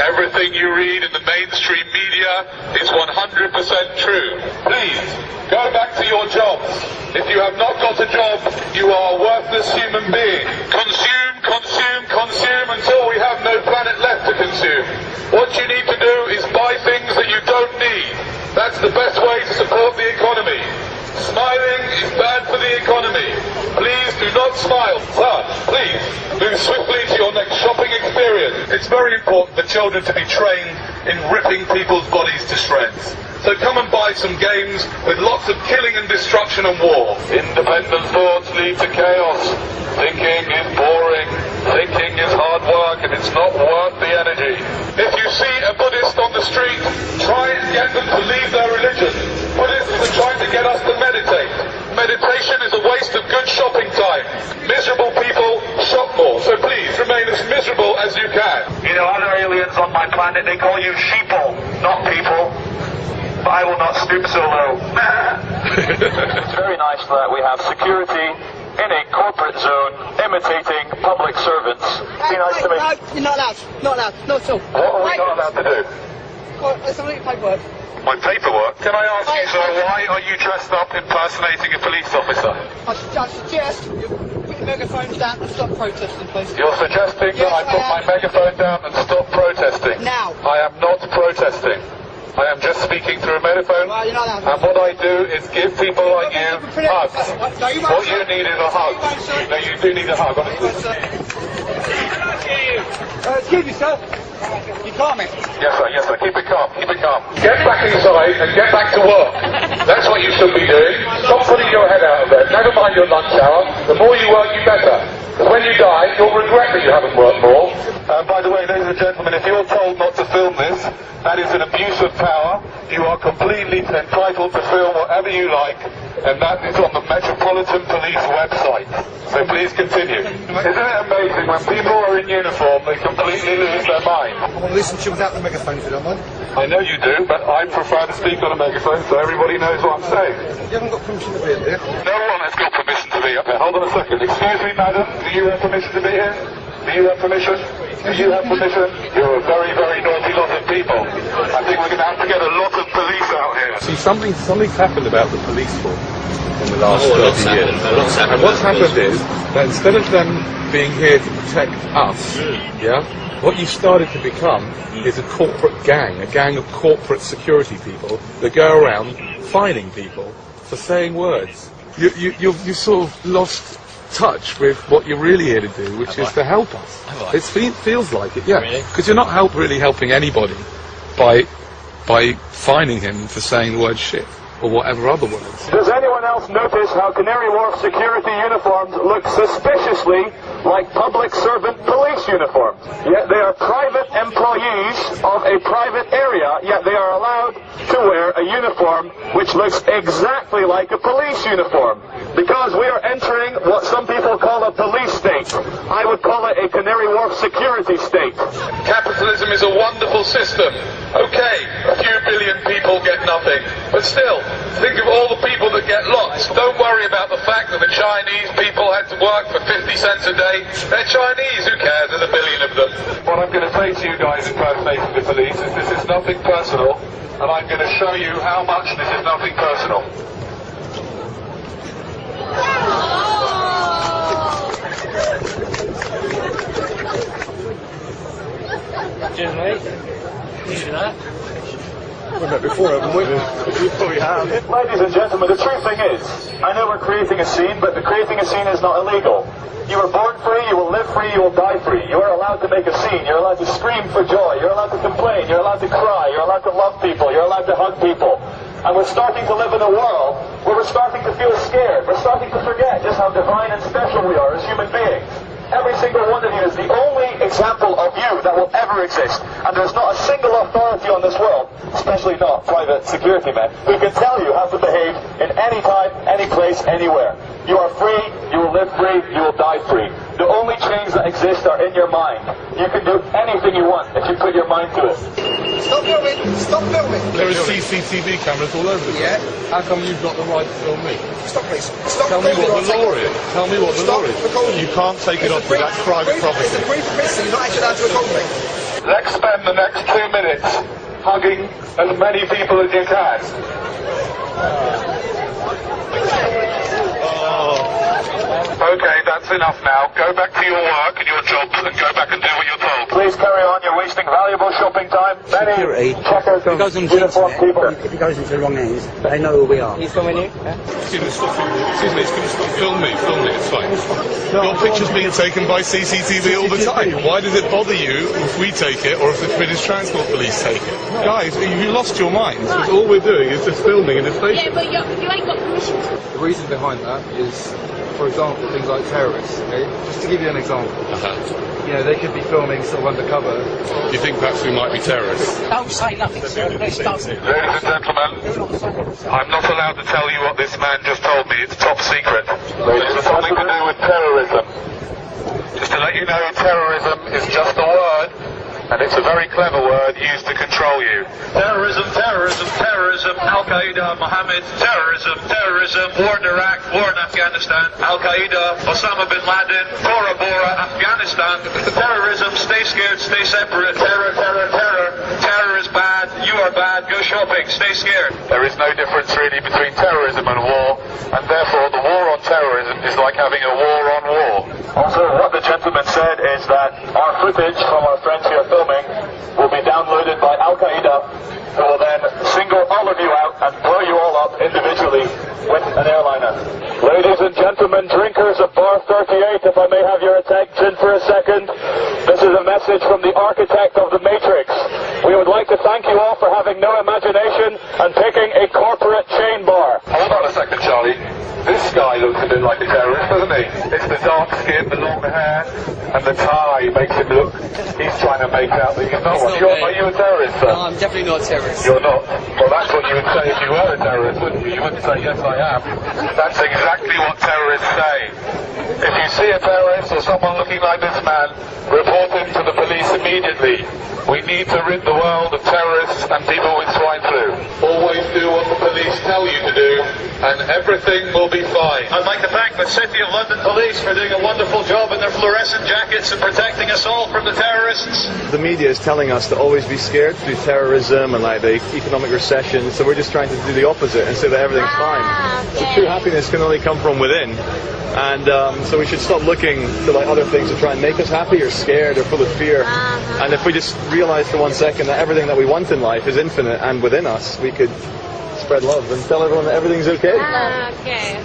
Everything you read in the mainstream media is 100% true. Please, go back to your jobs. If you have not got a job, you are a worthless human being. Consume, consume, consume until we have no planet left to consume. What you need to do is buy things that you don't need. That's the best way to support the economy. Smiling is bad for the economy. Please do not smile. Sir, please move swiftly to your next shopping experience. It's very important for children to be trained in ripping people's bodies to shreds. So come and buy some games with lots of killing and destruction and war. Independent thoughts lead to chaos. Thinking is boring. Thinking is hard work and it's not worth the energy. If you see a Buddhist on the street, try and get them to leave their religion. Buddhists are trying to get us to meditate. Meditation is a waste of good shopping time. Miserable people shop more, so please remain as miserable as you can. You know, other aliens on my planet, they call you sheeple, not people. But I will not stoop so low. It's very nice that we have security in a corporate zone imitating public servants. Be nice to me. No, you're not allowed. Not allowed. Not at all. What are we not allowed to do? Well, there's some paperwork. My paperwork? Can I ask you, sir, why are you dressed up impersonating a police officer? I suggest you put your megaphone down and stop protesting, please. You're suggesting that I put my megaphone down and stop protesting? Now. I am not protesting. I am just speaking through a megaphone, well, you're not allowed. and what I do is give people like you hugs. No, you won't, What you need is a hug. No, you do need a hug, honestly. Excuse me, sir. You calm it. Yes, sir. Keep it calm. Keep it calm. Get back inside and get back to work. That's what you should be doing. Stop putting your head out of bed. Never mind your lunch hour. The more you work, you better. Because when you die, you'll regret that you haven't worked more. By the way, ladies and gentlemen, if you're told not to film this, that is an abuse of power. You are completely entitled to film whatever you like, and that is on the Metropolitan Police website. So please continue. Isn't it amazing when people are in uniform, they completely lose their mind? I want to listen to you without the megaphone, if you don't mind. I know you do, but I prefer to speak on a megaphone so everybody knows what I'm saying. You haven't got permission to be in there. No one has got permission to be up here. Hold on a second. Excuse me, madam. Do you have permission to be here? Do you have permission? Do you have permission? You're a very, very naughty lot of people. I think we're going to have to get a lot of police out here. See, something's happened about the police force in the last 30 years. And what's happened is that instead of them being here to protect us, what you've started to become is a corporate gang, a gang of corporate security people that go around fining people for saying words. You've sort of lost touch with what you're really here to do, which is to help us. It feels like it, because you're not really helping anybody by fining him for saying the word shit or whatever other words. Does anyone else notice how Canary Wharf security uniforms look suspiciously like public servant police uniforms? Yet they are private employees of a private area, yet they are allowed to wear a uniform which looks exactly like a police uniform. Because we are entering what some people call a police state. I would call it a Canary Wharf security state. Capitalism is a wonderful system. Okay, a few billion people get nothing. But still, think of all the people that get lots. Don't worry about the fact that the Chinese people had to work for 50 cents a day. They're Chinese, who cares? There's a billion of them. What I'm going to say to you guys impersonating the police is this is nothing personal, and I'm going to show you how much this is nothing personal. Cheers, mate. You do that? We've met before, haven't we? You probably have. Ladies and gentlemen, the true thing is, I know we're creating a scene, but creating a scene is not illegal. You were born free, you will live free, you will die free. You are allowed to make a scene, you're allowed to scream for joy, you're allowed to complain, you're allowed to cry, you're allowed to love people, you're allowed to hug people. And we're starting to live in a world where we're starting to feel scared. We're starting to forget just how divine and special we are as human beings. Every single one of you is the only example of you that will ever exist. And there's not a single authority on this world, especially not private security men, who can tell you how to behave in any time, any place, anywhere. You are free, you will live free, you will die free. The only chains that exist are in your mind. You can do anything you want if you put your mind to it. Stop filming. Stop filming. There are CCTV cameras all over the place. How come you've got the right to film me? Stop, please. Stop. Tell me what the law is. Tell me what the law is. Recording. You can't take it off, that's private property. It's a brief permission. You're not actually allowed to record me. Let's spend the next 2 minutes hugging as many people as you can. Okay, that's enough now. Go back to your work and your jobs and go back and do what you're told. Please carry on. You're wasting valuable shopping time. Many checkers, uniformed people. If it goes into the wrong hands, they know who we are. He's coming in. Excuse me, stop film me, it's fine. Your picture's being taken by CCTV all the time. Why does it bother you if we take it or if the British Transport Police take it? Guys, you lost your minds, because all we're doing is just filming in the station. Yeah, but you ain't got permission. The reason behind that is, for example, things like terrorists, okay? Just to give you an example. You know, they could be filming sort of undercover. You think perhaps we might be terrorists? Don't say nothing, sir. Please don't. Ladies and gentlemen, I'm not allowed to tell you what this man just told me. It's top secret. It's something to do with terrorism. Just to let you know, terrorism is just a word, and it's a very clever word used to control you. Terrorism, terrorism, terrorism, Al-Qaeda, Mohammed, terrorism, terrorism, war in Iraq, war in Afghanistan, Al-Qaeda, Osama bin Laden, Tora Bora, Afghanistan, terrorism, stay scared, stay separate, terror, terror, terror, terror is bad, you are bad, go shopping, stay scared. There is no difference really between terrorism and war, and therefore the war on terrorism is like having a war on war. Also, what the gentleman said is that our footage from our friends here filming will be downloaded by Al-Qaeda, who will then single all of you out and blow you all up individually with an airliner. Ladies and gentlemen, drinkers of Bar 38, if I may have your attention for a second, this is a message from the architect of the Matrix. We would like to thank you all for having no imagination and picking a corporate chain bar. Hold on a second, Charlie. This guy looks a bit like a terrorist, doesn't he? It's the dark skin, the long hair, and the tie makes him look... He's trying to make out that he's not one. Are you a terrorist, sir? No, I'm definitely not a terrorist. You're not? Well, that's what you would say if you were a terrorist, wouldn't you? You wouldn't say, yes, I am. That's exactly what terrorists say. If you see a terrorist or someone looking like this man, report him to the police immediately. We need to rid the world of terrorists and people with swine flu. Always do what the police tell you to do, and everything will be fine. I'd like to thank the City of London Police for doing a wonderful job in their fluorescent jackets and protecting us all from the terrorists. The media is telling us to always be scared through terrorism and like the economic recession, so we're just trying to do the opposite and say that everything's fine. So true happiness can only come from within, and so we should stop looking to like other things to try and make us happy or scared or full of fear. And if we just realize for 1 second that everything that we want in life is infinite and within us, we could spread love and tell everyone that everything's okay. Okay.